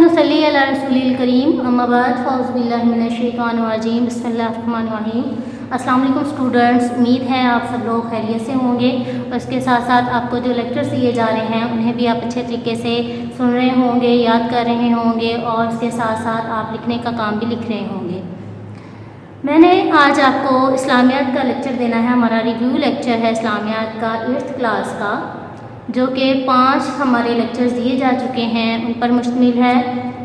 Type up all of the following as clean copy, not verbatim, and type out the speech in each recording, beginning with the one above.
ونصلی علی رسول الکریم اما بعد فاعوذ باللہ من الشیطان الرجیم بسم اللہ الرحمن الرحیم۔ السلام علیکم اسٹوڈنٹس، امید ہے آپ سب لوگ خیریت سے ہوں گے اور اس کے ساتھ ساتھ آپ کو جو لیکچرز دیے جا رہے ہیں انہیں بھی آپ اچھے طریقے سے سن رہے ہوں گے، یاد کر رہے ہوں گے اور اس کے ساتھ ساتھ آپ لکھنے کا کام بھی لکھ رہے ہوں گے۔ میں نے آج آپ کو اسلامیات کا لیکچر دینا ہے۔ ہمارا ریویو لیکچر ہے اسلامیات کا 8th کلاس کا، جو کہ 5 ہمارے لیکچرز دیے جا چکے ہیں، ان پر مشتمل ہے۔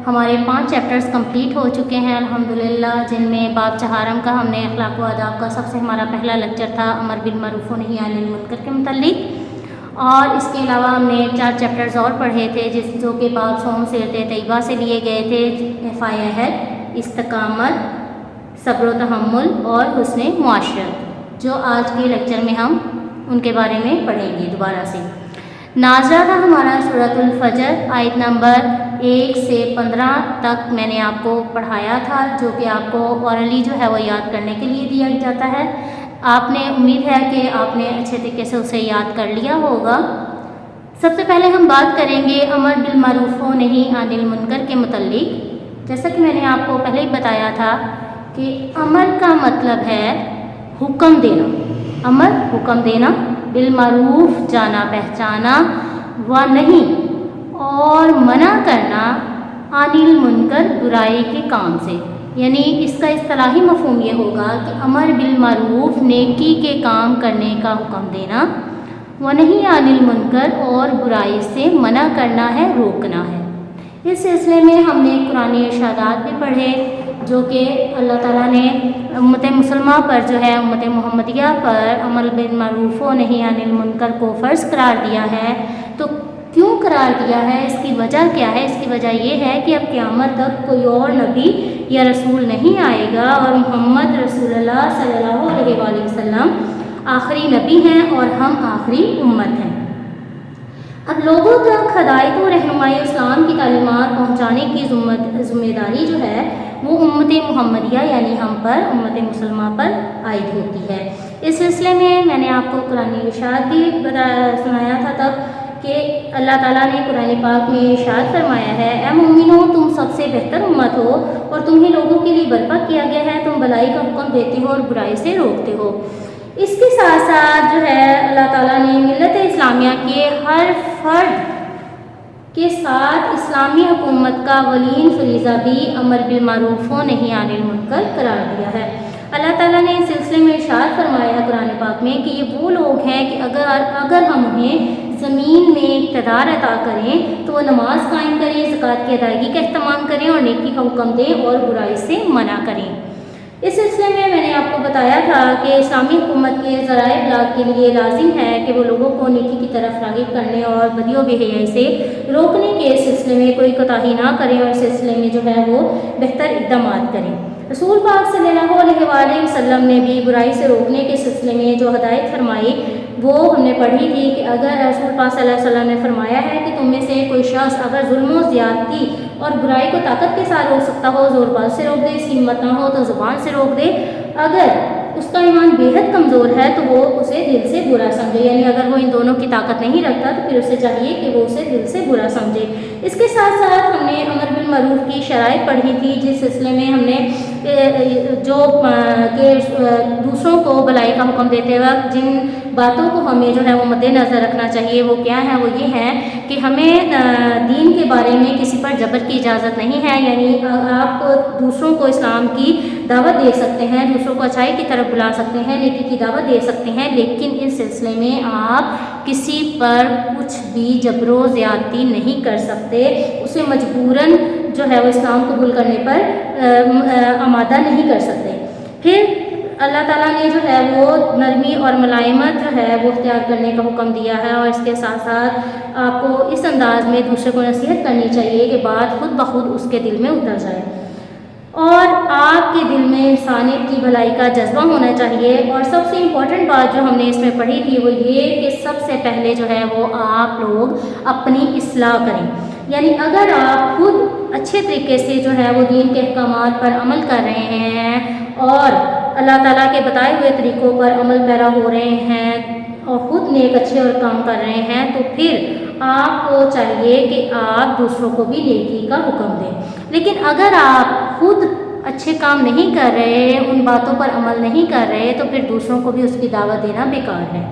ہمارے 5 چیپٹرز کمپلیٹ ہو چکے ہیں الحمدللہ، جن میں باب چہارم کا ہم نے اخلاق و آداب کا سب سے ہمارا پہلا لیکچر تھا، امر بالمعروف و نہی عن المنکر کے متعلق، اور اس کے علاوہ ہم نے 4 چیپٹرز اور پڑھے تھے جو کہ باب صوم سیرت طیبہ سے لیے گئے تھے، فائدہ استقامت، صبر و تحمل اور حسن معاشرت، جو آج کے لیکچر میں ہم ان کے بارے میں پڑھیں گے دوبارہ سے۔ نازلہ تھا ہمارا سورۃ الفجر، آیت نمبر 1 سے 15 تک میں نے آپ کو پڑھایا تھا، جو کہ آپ کو اورلی جو ہے وہ یاد کرنے کے لیے دیا جاتا ہے۔ آپ نے امید ہے کہ آپ نے اچھے طریقے سے اسے یاد کر لیا ہوگا۔ سب سے پہلے ہم بات کریں گے امر بالمعروف و نہی عن المنکر کے متعلق۔ جیسا کہ میں نے آپ کو پہلے ہی بتایا تھا کہ امر کا مطلب ہے حکم دینا، امر حکم دینا، بالمعروف جانا پہچانا، و نہیں اور منع کرنا، عن المنکر برائی کے کام سے۔ یعنی اس کا اصطلاحی مفہوم یہ ہوگا کہ امر بالمعروف نیکی کے کام کرنے کا حکم دینا، و نہیں عن المنکر اور برائی سے منع کرنا ہے، روکنا ہے۔ اس سلسلے میں ہم نے قرآن ارشادات بھی پڑھے، جو کہ اللہ تعالیٰ نے امت مسلمہ پر جو ہے، امت محمدیہ پر امر بالمعروف و نہی عن المنکر کو فرض قرار دیا ہے۔ تو کیوں قرار دیا ہے، اس کی وجہ کیا ہے؟ اس کی وجہ یہ ہے کہ اب قیامت تک کوئی اور نبی یا رسول نہیں آئے گا، اور محمد رسول اللہ صلی اللہ علیہ وآلہ وسلم آخری نبی ہیں اور ہم آخری امت ہیں۔ اب لوگوں تک ہدایت و رہنمائی اسلام کی تعلیمات پہنچانے کی ذمہ داری جو ہے وہ امت محمدیہ یعنی ہم پر، امت مسلمہ پر عائد ہوتی ہے۔ اس سلسلے میں نے آپ کو قرآن ارشاد بھی سنایا تھا تب کہ اللہ تعالیٰ نے قرآن پاک میں ارشاد فرمایا ہے، اے مومنو تم سب سے بہتر امت ہو اور تمہیں لوگوں کے لیے برپا کیا گیا ہے، تم بھلائی کا حکم دیتے ہو اور برائی سے روکتے ہو۔ اس کے ساتھ ساتھ جو ہے اللہ تعالیٰ نے ملت اسلامیہ کے ہر فرد کے ساتھ اسلامی حکومت کا ولین فریضہ بھی امر بالمعروف و نہی عن المنکر قرار دیا ہے۔ اللہ تعالیٰ نے اس سلسلے میں ارشاد فرمایا ہے قرآن پاک میں کہ یہ وہ لوگ ہیں کہ اگر ہم انہیں زمین میں اقتدار عطا کریں تو وہ نماز قائم کریں، زکوٰۃ کی ادائیگی کا اہتمام کریں اور نیکی کا حکم دیں اور برائی سے منع کریں۔ اس سلسلے میں نے آپ کو بتایا تھا کہ اسلامی حکومت کے ذرائع ابلاغ کے لیے لازم ہے کہ وہ لوگوں کو نیکی کی طرف راغب کرنے اور بدی و بے حیائی سے روکنے کے سلسلے میں کوئی کوتاہی نہ کریں اور اس سلسلے میں جو ہے وہ بہتر اقدامات کریں۔ رسول پاک صلی اللہ علیہ وآلہ وسلم نے بھی برائی سے روکنے کے سلسلے میں جو ہدایت فرمائی وہ ہم نے پڑھی تھی کہ اگر رسول پاک صلی اللہ علیہ وسلم نے فرمایا ہے کہ تم میں سے کوئی شخص اگر ظلم و زیادتی اور برائی کو طاقت کے ساتھ روک سکتا ہو، زور باز سے روک دے، اس کی ہمت نہ ہو تو زبان سے روک دے، اگر اس کا ایمان بے حد کمزور ہے تو وہ اسے دل سے برا سمجھے، یعنی اگر وہ ان دونوں کی طاقت نہیں رکھتا تو پھر اسے چاہیے کہ وہ اسے دل سے برا سمجھے۔ اس کے ساتھ ساتھ ہم نے امر بالمعروف کی شرائط پڑھی تھی، جس سلسلے میں ہم نے جو کہ دوسروں کو بھلائی کا حکم دیتے وقت جن باتوں کو ہمیں جو ہے وہ مد نظر رکھنا چاہیے وہ کیا ہے، وہ یہ ہے کہ ہمیں دین کے بارے میں کسی پر جبر کی اجازت نہیں ہے، یعنی آپ دوسروں کو اسلام کی دعوت دے سکتے ہیں، دوسروں کو اچھائی کی طرف بلا سکتے ہیں، نیکی کی دعوت دے سکتے ہیں، لیکن اس سلسلے میں آپ کسی پر کچھ بھی جبر و زیادتی نہیں کر سکتے، اسے مجبوراً جو ہے وہ اسلام قبول کرنے پر آمادہ نہیں کر سکتے۔ پھر اللہ تعالیٰ نے جو ہے وہ نرمی اور ملائمت جو ہے وہ اختیار کرنے کا حکم دیا ہے، اور اس کے ساتھ ساتھ آپ کو اس انداز میں دوسرے کو نصیحت کرنی چاہیے کہ بات خود بخود اس کے دل میں اتر جائے، اور آپ کے دل میں انسانیت کی بھلائی کا جذبہ ہونا چاہیے۔ اور سب سے امپورٹنٹ بات جو ہم نے اس میں پڑھی تھی وہ یہ کہ سب سے پہلے جو ہے وہ آپ لوگ اپنی اصلاح کریں، یعنی اگر آپ خود اچھے طریقے سے جو ہے وہ دین کے احکامات پر عمل کر رہے ہیں اور اللہ تعالیٰ کے بتائے ہوئے طریقوں پر عمل پیرا ہو رہے ہیں اور خود نیک اچھے اور کام کر رہے ہیں تو پھر آپ کو چاہیے کہ آپ دوسروں کو بھی نیکی کا حکم دیں. لیکن اگر آپ خود اچھے کام نہیں کر رہے، ان باتوں پر عمل نہیں کر رہے، تو پھر دوسروں کو بھی اس کی دعوت دینا بیکار ہے.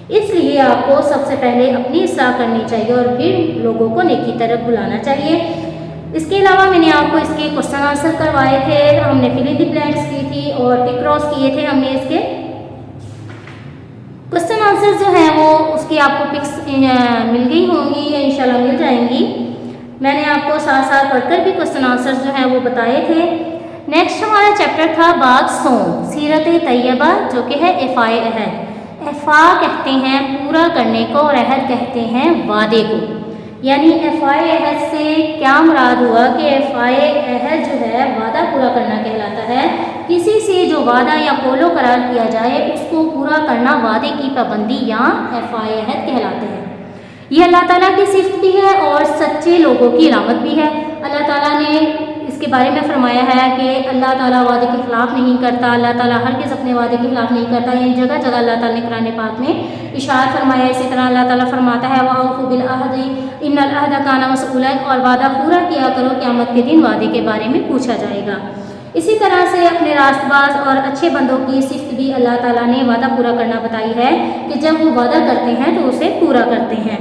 اس لیے آپ کو سب سے پہلے اپنی اصلاح کرنی چاہیے اور پھر لوگوں کو نیکی طرف بلانا چاہیے. اس کے علاوہ میں نے آپ کو اس کے کوسچن آنسر کروائے تھے، ہم نے فل ان دی بلینکس کی تھی اور ٹک کراس کیے تھے. ہم نے اس کے کوسچن آنسر جو ہیں وہ اس کی آپ کو پکس مل گئی ہوں گی یا انشاءاللہ مل جائیں گی. میں نے آپ کو ساتھ ساتھ پڑھ کر بھی کوسچن آنسر جو ہیں وہ بتائے تھے. نیکسٹ ہمارا چیپٹر تھا بات سوم، سیرت طیبہ، جو کہ ہے افائے عہد. افا کہتے ہیں پورا کرنے کو اور عہد کہتے ہیں وعدے کو. یعنی افائے عہد سے کیا مراد ہوا کہ افائے عہد جو ہے وعدہ پورا کرنا کہلاتا ہے. کسی سے جو وعدہ یا قول و قرار کیا جائے اس کو پورا کرنا وعدے کی پابندی یا افائے عہد کہلاتے ہیں. یہ اللہ تعالیٰ کی صفت بھی ہے اور سچے لوگوں کی علامت بھی ہے. اللہ تعالیٰ نے اس کے بارے میں فرمایا ہے کہ اللہ تعالیٰ وعدے کے خلاف نہیں کرتا، اللہ تعالیٰ ہرگز اپنے وعدے کے خلاف نہیں کرتا. یعنی جگہ جگہ اللہ تعالیٰ نے قرآن پاک میں اشارت فرمایا. اسی طرح اللہ تعالیٰ فرماتا ہے وَأَوْفُوا بِالْعَهْدِ إِنَّ الْعَهْدَ كَانَ مَسْئُولًا، اور وعدہ پورا کیا کرو، قیامت کے دن وعدے کے بارے میں پوچھا جائے گا. اسی طرح سے اپنے راست باز اور اچھے بندوں کی صفت بھی اللہ تعالیٰ نے وعدہ پورا کرنا بتائی ہے کہ جب وہ وعدہ کرتے ہیں تو اسے پورا کرتے ہیں.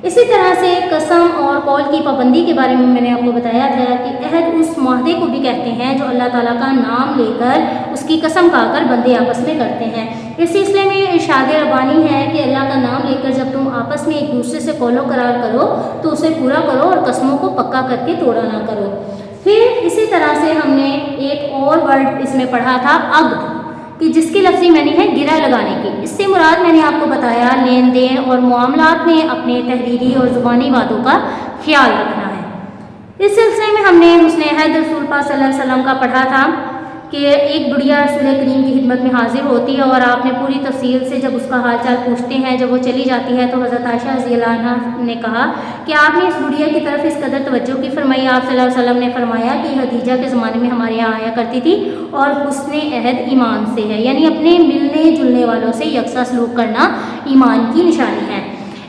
اسی طرح سے قسم اور قول کی پابندی کے بارے میں نے آپ کو بتایا تھا کہ عہد اس معاہدے کو بھی کہتے ہیں جو اللہ تعالیٰ کا نام لے کر اس کی قسم کھا کر بندے آپس میں کرتے ہیں. اس سلسلے میں ارشاد ربانی ہے کہ اللہ کا نام لے کر جب تم آپس میں ایک دوسرے سے قول و قرار کرو تو اسے پورا کرو اور قسموں کو پکا کر کے توڑا نہ کرو. پھر اسی طرح سے ہم نے ایک اور ورڈ اس میں پڑھا تھا عقد، کہ جس کی لفظی معنی ہے گرہ لگانے کی. اس سے مراد میں نے آپ کو بتایا لین دین اور معاملات میں اپنے تحریری اور زبانی وعدوں کا خیال رکھنا ہے. اس سلسلے میں ہم نے حسن عہد رسول پاک صلی اللہ علیہ وسلم کا پڑھا تھا کہ ایک بڑھیا رسول کریم کی خدمت میں حاضر ہوتی ہے اور آپ نے پوری تفصیل سے جب اس کا حال چال پوچھتے ہیں، جب وہ چلی جاتی ہے تو حضرت عائشہ رضی اللہ عنہ نے کہا کہ آپ نے اس بڑھیا کی طرف اس قدر توجہ کی فرمائی. آپ صلی اللہ علیہ وسلم نے فرمایا کہ خدیجہ کے زمانے میں ہمارے یہاں آیا کرتی تھی اور حسن عہد ایمان سے ہے، یعنی اپنے ملنے جلنے والوں سے یکساں سلوک کرنا ایمان کی نشانی ہے.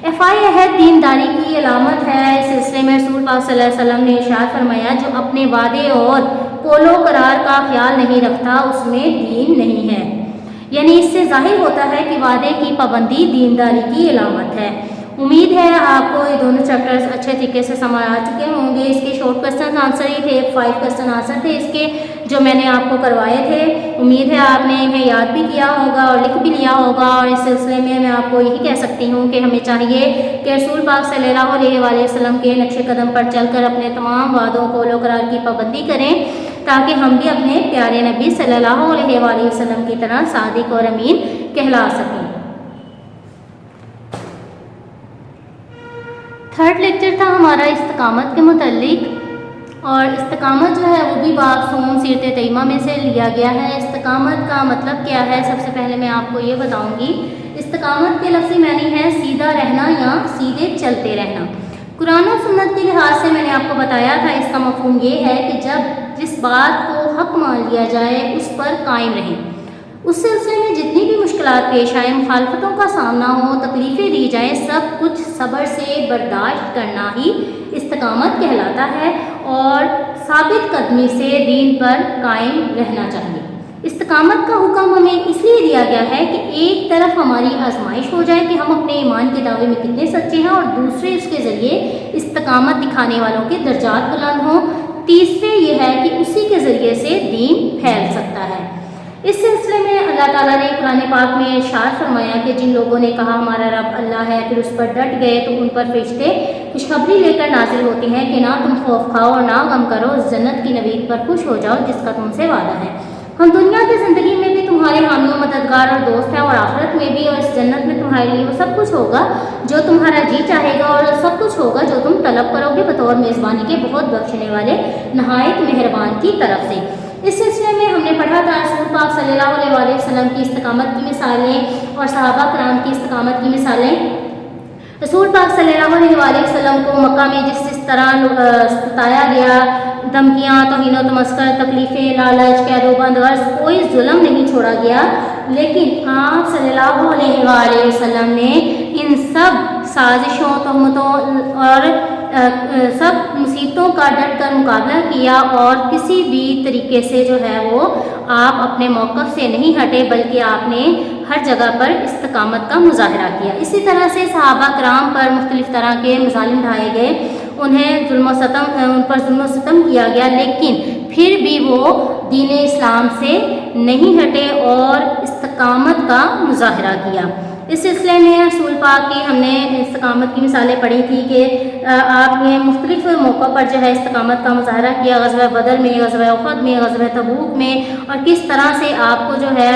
افائے عہد دینداری کی علامت ہے. اس سلسلے میں رسول پاک صلی اللہ علیہ وسلم نے ارشاد فرمایا جو اپنے وعدے اور قول و قرار کا خیال نہیں رکھتا اس میں دین نہیں ہے. یعنی اس سے ظاہر ہوتا ہے کہ وعدے کی پابندی دینداری کی علامت ہے. امید ہے آپ کو یہ دونوں چیپٹرز اچھے طریقے سے سمجھ آ چکے ہوں گے. اس کے شارٹ کوسچن آنسر ہی تھے، 5 کوسچن آنسر تھے اس کے جو میں نے آپ کو کروائے تھے. امید ہے آپ نے انہیں یاد بھی کیا ہوگا اور لکھ بھی لیا ہوگا. اور اس سلسلے میں آپ کو یہی کہہ سکتی ہوں کہ ہمیں چاہیے کہ رسول پاک صلی اللہ علیہ وآلہ وسلم کے نقش قدم پر چل کر اپنے تمام وعدوں قول و قرار کی پابندی کریں تاکہ ہم بھی اپنے پیارے نبی صلی اللہ علیہ وآلہ وسلم کی طرح صادق اور امین کہلا سکیں. تھرڈ لیکچر تھا ہمارا استقامت کے متعلق، اور استقامت جو ہے وہ بھی باب سوم سیرت طیبہ میں سے لیا گیا ہے. استقامت کا مطلب کیا ہے؟ سب سے پہلے میں آپ کو یہ بتاؤں گی. استقامت کے لفظی معنی ہے سیدھا رہنا یا سیدھے چلتے رہنا. قرآن و سنت کے لحاظ سے میں نے آپ کو بتایا تھا اس کا مفہوم یہ ہے کہ جب جس بات کو حق مان لیا جائے اس پر قائم رہیں. اس سلسلے میں جتنی بھی مشکلات پیش آئیں، مخالفتوں کا سامنا ہو، تکلیفیں دی جائیں، سب کچھ صبر سے برداشت کرنا ہی استقامت کہلاتا ہے اور ثابت قدمی سے دین پر قائم رہنا چاہیے. استقامت کا حکم ہمیں اس لیے دیا گیا ہے کہ ایک طرف ہماری آزمائش ہو جائے کہ ہم اپنے ایمان کے دعوے میں کتنے سچے ہیں، اور دوسرے اس کے ذریعے استقامت دکھانے والوں کے درجات بلند ہوں. تیسرے یہ ہے کہ اسی کے ذریعے سے دین پھیل سکتا ہے. اس سلسلے میں اللہ تعالیٰ نے قرآن پاک میں ارشاد فرمایا کہ جن لوگوں نے کہا ہمارا رب اللہ ہے پھر اس پر ڈٹ گئے تو ان پر فرشتے خوشخبری لے کر نازل ہوتے ہیں کہ نہ تم خوف کھاؤ اور نہ غم کرو، جنت کی نوید پر خوش ہو جاؤ جس کا تم سے وعدہ ہے. ہم دنیا کی زندگی میں بھی تمہارے حامی و مددگار اور دوست ہیں، اور آخرت میں بھی، اور اس جنت میں تمہارے لیے وہ سب کچھ ہوگا جو تمہارا جی چاہے گا، اور سب کچھ ہوگا جو تم طلب کرو گے بطور میزبانی کے بہت بخشنے والے نہایت مہربان کی طرف سے. اس سلسلے میں ہم نے پڑھا تھا رسول پاک صلی اللہ علیہ وآلہ وسلم کی استقامت کی مثالیں اور صحابہ کرام کی استقامت کی مثالیں. رسول پاک صلی اللہ علیہ وآلہ وسلم کو مکہ میں جس طرح ستایا گیا، دھمکیاں، توہین و تمسخر، تکلیفیں، لالچ، قید و بند، غرض کوئی ظلم نہیں چھوڑا گیا. لیکن آپ صلی اللہ علیہ وآلہ وسلم نے ان سب سازشوں، تہمتوں اور سب مصیبتوں کا ڈٹ کر مقابلہ کیا اور کسی بھی طریقے سے جو ہے وہ آپ اپنے موقف سے نہیں ہٹے، بلکہ آپ نے ہر جگہ پر استقامت کا مظاہرہ کیا۔ اسی طرح سے صحابہ کرام پر مختلف طرح کے مظالم ڈھائے گئے، ان پر ظلم و ستم کیا گیا، لیکن پھر بھی وہ دین اسلام سے نہیں ہٹے اور استقامت کا مظاہرہ کیا۔ اس سلسلے میں رسول پاک کی ہم نے استقامت کی مثالیں پڑھی تھی کہ آپ نے مختلف موقعوں پر جو ہے استقامت کا مظاہرہ کیا، غزوہ بدر میں، غزوہ احد میں، غزوہ تبوک میں، اور کس طرح سے آپ کو جو ہے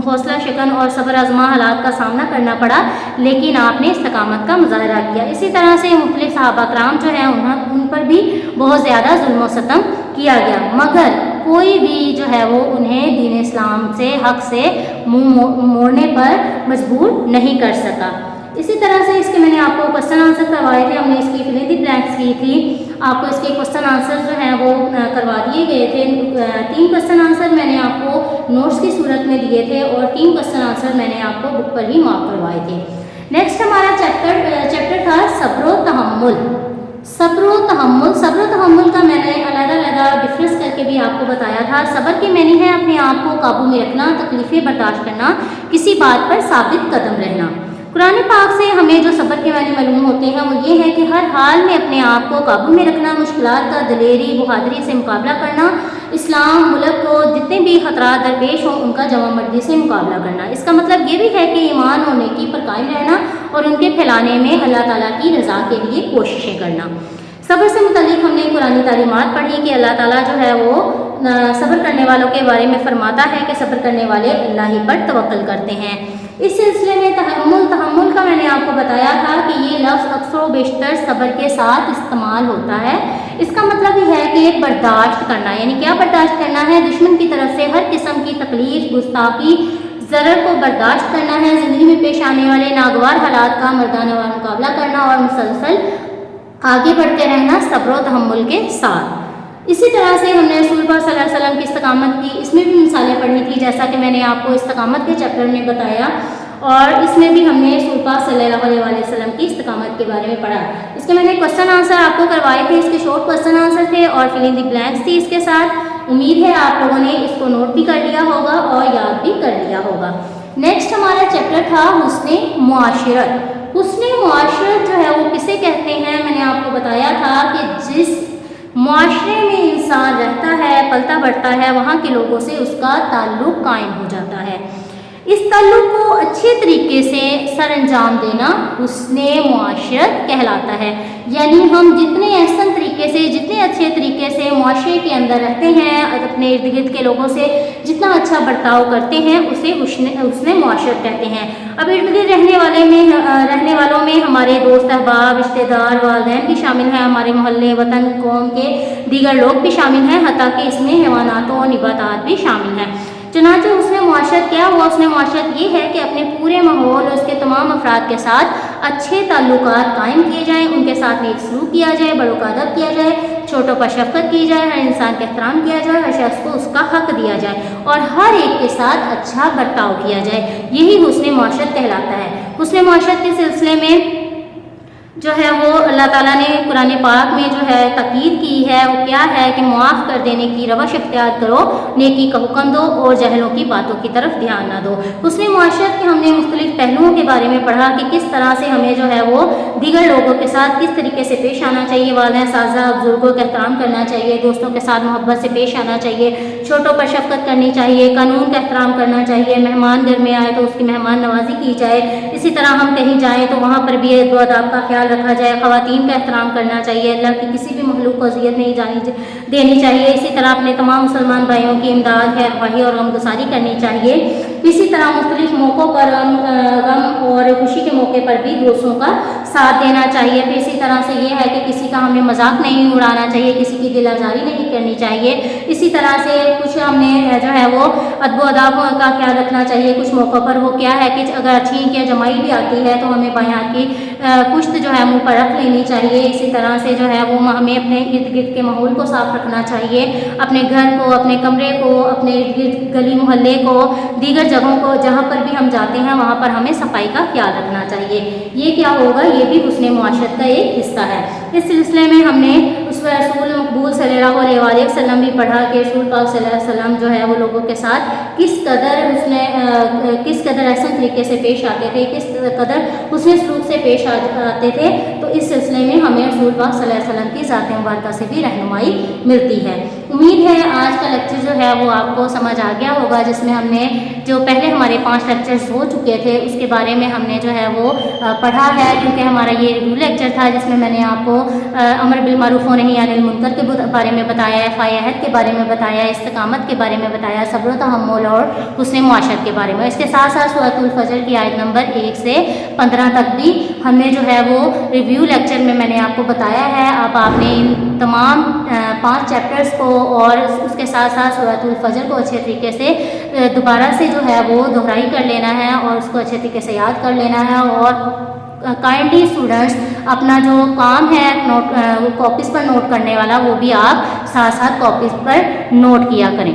حوصلہ شکن اور صبر آزما حالات کا سامنا کرنا پڑا، لیکن آپ نے استقامت کا مظاہرہ کیا۔ اسی طرح سے مختلف صحابہ کرام جو ہیں ان پر بھی بہت زیادہ ظلم و ستم کیا گیا، مگر کوئی بھی جو ہے وہ انہیں دین اسلام سے، حق سے منہ موڑنے پر مجبور نہیں کر سکا۔ اسی طرح سے اس کے میں نے آپ کو کوشچن آنسر کروائے تھے، ہم نے اس کی فل ان دی بلینکس کی تھی، آپ کو اس کے کوشچن آنسر جو ہیں وہ کروا دیے گئے تھے۔ 3 کوشچن آنسر میں نے آپ کو نوٹس کی صورت میں دیے تھے اور 3 کوشچن آنسر میں نے آپ کو بک پر ہی مارک کروائے تھے۔ نیکسٹ ہمارا چیپٹر تھا صبر و تحمل۔ صبر و تحمل کا میں نے علیحدہ ڈفرینس کر کے بھی آپ کو بتایا تھا۔ صبر کے معنی ہے اپنے آپ کو قابو میں رکھنا، تکلیفیں برداشت کرنا، کسی بات پر ثابت قدم رہنا۔ قرآن پاک سے ہمیں جو صبر کے معنی معلوم ہوتے ہیں وہ یہ ہے کہ ہر حال میں اپنے آپ کو قابو میں رکھنا، مشکلات کا دلیری بہادری سے مقابلہ کرنا، اسلام ملک کو جتنے بھی خطرات درپیش ہوں ان کا جوان مردی سے مقابلہ کرنا۔ اس کا مطلب یہ بھی ہے کہ ایمان اور نیکی پر قائم رہنا اور ان کے پھیلانے میں اللہ تعالیٰ کی رضا کے لیے کوششیں کرنا۔ صبر سے متعلق ہم نے قرآنی تعلیمات پڑھی کہ اللہ تعالیٰ جو ہے وہ صبر کرنے والوں کے بارے میں فرماتا ہے کہ صبر کرنے والے اللہ ہی پر توکل کرتے ہیں۔ اس سلسلے میں تحمل کا میں نے آپ کو بتایا تھا کہ یہ لفظ اکثر و بیشتر صبر کے ساتھ استعمال ہوتا ہے۔ اس کا مطلب یہ ہے کہ برداشت کرنا، یعنی کیا برداشت کرنا ہے؟ دشمن کی طرف سے ہر قسم کی تکلیف، گستاخی، ضرر کو برداشت کرنا ہے، زندگی میں پیش آنے والے ناگوار حالات کا مردانہ وار مقابلہ کرنا اور مسلسل آگے بڑھتے رہنا صبر و تحمل کے ساتھ۔ اسی طرح سے ہم نے رسول پاک صلی اللہ علیہ وسلم کی استقامت کی، اس میں بھی مثالیں پڑھی تھی، جیسا کہ میں نے آپ کو استقامت کے چیپٹر میں بتایا، اور اس میں بھی ہم نے رسول پاک صلی اللہ علیہ وسلم کی استقامت کے بارے میں پڑھا۔ اس کے میں نے کوشچن آنسر آپ کو کروائے تھے، اس کے شارٹ کوشچن آنسر تھے اور فل ان دی بلینکس تھی اس کے ساتھ۔ امید ہے آپ لوگوں نے اس کو نوٹ بھی کر لیا ہوگا اور یاد بھی کر لیا ہوگا۔ نیکسٹ ہمارا چیپٹر تھا حسن معاشرت۔ حسن معاشرت جو ہے وہ کسے کہتے ہیں؟ میں نے آپ کو بتایا تھا کہ جس معاشرے میں انسان رہتا ہے، پلتا بڑھتا ہے، وہاں کے لوگوں سے اس کا تعلق قائم ہو جاتا ہے۔ اس تعلق کو اچھے طریقے سے سر انجام دینا حسن معاشرت کہلاتا ہے، یعنی ہم جتنے احسن طریقے سے، جتنے اچھے طریقے سے معاشرے کے اندر رہتے ہیں، اپنے ارد گرد کے لوگوں سے جتنا اچھا برتاؤ کرتے ہیں اسے حسن معاشرت کہتے ہیں۔ اب ارد گرد رہنے والوں میں ہمارے دوست احباب، رشتہ دار، والدین بھی شامل ہیں، ہمارے محلے، وطن، قوم کے دیگر لوگ بھی شامل ہیں، حتیٰ کہ اس میں حیوانات و نباتات بھی شامل ہیں۔ چنانچہ حسن معاشرت کیا ہوا؟ حسن معاشرت یہ ہے کہ اپنے پورے ماحول اور اس کے تمام افراد کے ساتھ اچھے تعلقات قائم کیے جائیں، ان کے ساتھ نیک سلوک کیا جائے، بڑوں کا ادب کیا جائے، چھوٹوں پر شفقت کی جائے، ہر انسان کا احترام کیا جائے، ہر شخص کو اس کا حق دیا جائے اور ہر ایک کے ساتھ اچھا برتاؤ کیا جائے، یہی حسن معاشرت کہلاتا ہے۔ حسن معاشرت کے سلسلے میں جو ہے وہ اللہ تعالیٰ نے قرآن پاک میں جو ہے تاکید کی ہے، وہ کیا ہے کہ معاف کر دینے کی روش اختیار کرو، نیکی کا حکم دو اور جاہلوں کی باتوں کی طرف دھیان نہ دو۔ حسن معاشرت کے ہم نے مختلف پہلوؤں کے بارے میں پڑھا کہ کس طرح سے ہمیں جو ہے وہ دیگر لوگوں کے ساتھ کس طریقے سے پیش آنا چاہیے، والدین، اساتذہ، بزرگوں کا احترام کرنا چاہیے، دوستوں کے ساتھ محبت سے پیش آنا چاہیے، چھوٹوں پر شفقت کرنی چاہیے، قانون کا احترام کرنا چاہیے، مہمان گھر میں آئے تو اس کی مہمان نوازی کی جائے، اسی طرح ہم کہیں جائیں تو وہاں پر بھی ادب و آداب کا خیال رکھا جائے، خواتین کا احترام کرنا چاہیے، اللہ کی کسی بھی مخلوق کو اذیت نہیں دینی چاہیے، اسی طرح اپنے تمام مسلمان بھائیوں کی امداد، خیر خواہی اور غمگساری کرنی چاہیے، اسی طرح مختلف موقعوں پر غم اور خوشی کے موقع پر بھی دوستوں کا ساتھ دینا چاہیے۔ پھر اسی طرح سے یہ ہے کہ کسی کا ہمیں مذاق نہیں اڑانا چاہیے، کسی کی دل آزاری نہیں کرنی چاہیے، اسی طرح سے کچھ ہم نے جو ہے وہ ادب و آداب کا خیال رکھنا چاہیے۔ کچھ موقعوں پر وہ کیا ہے کہ اگر اچھی یا جمائی بھی آتی ہے تو ہمیں بائیں ہاتھ کی کشت جو ہے منہ پر رکھ لینی چاہیے. اسی طرح سے جو ہے وہ ہمیں اپنے ارد گرد کے ماحول کو صاف رکھنا چاہیے, اپنے گھر کو, اپنے کمرے کو, اپنے ارد گرد گلی محلے کو, دیگر جگہوں کو جہاں پر بھی ہم جاتے ہیں وہاں پر ہمیں صفائی کا خیال رکھنا چاہیے. یہ کیا ہوگا, یہ بھی حسن معاشرت کا ایک حصہ ہے. اس سلسلے میں ہم نے اسوہ رسول مقبول صلی اللہ علیہ وسلم بھی پڑھا کہ رسول پاک صلی اللہ علیہ وسلم جو ہے وہ لوگوں کے ساتھ کس قدر احسن طریقے سے پیش آتے تھے, کس قدر حسن سلوک سے پیش آتے تھے. تو اس سلسلے میں ہمیں رسول پاک صلی اللہ علیہ وسلم کی ذات مبارکہ سے بھی رہنمائی ملتی ہے. امید ہے آج کا لیکچر جو ہے وہ آپ کو سمجھ آ گیا ہوگا, جس میں ہم نے جو پہلے ہمارے 5 لیکچرز ہو چکے تھے اس کے بارے میں ہم نے جو ہے وہ پڑھا ہے, کیونکہ ہمارا یہ ریویو لیکچر تھا جس میں نے آپ کو امر بالمعروف و نہی عن المنکر کے بارے میں بتایا, فائدہ عہد کے بارے میں بتایا, استقامت کے بارے میں بتایا, صبر و تحمل اور حسن معاشرت کے بارے میں. اس کے ساتھ ساتھ سورۃ الفجر کی آیت نمبر 1 سے 15 تک بھی ہم نے جو ہے وہ ریویو لیکچر میں نے آپ کو بتایا ہے. اب آپ نے ان تمام 5 چیپٹرز کو اور اس کے ساتھ ساتھ سورۃ الفجر کو اچھے طریقے سے دوبارہ سے جو ہے وہ دہرائی کر لینا ہے اور اس کو اچھے طریقے سے یاد کر لینا ہے. اور کائنڈلی اسٹوڈنٹس اپنا جو کام ہے کاپیز پر نوٹ کرنے والا وہ بھی آپ ساتھ ساتھ کاپیز پر نوٹ کیا کریں.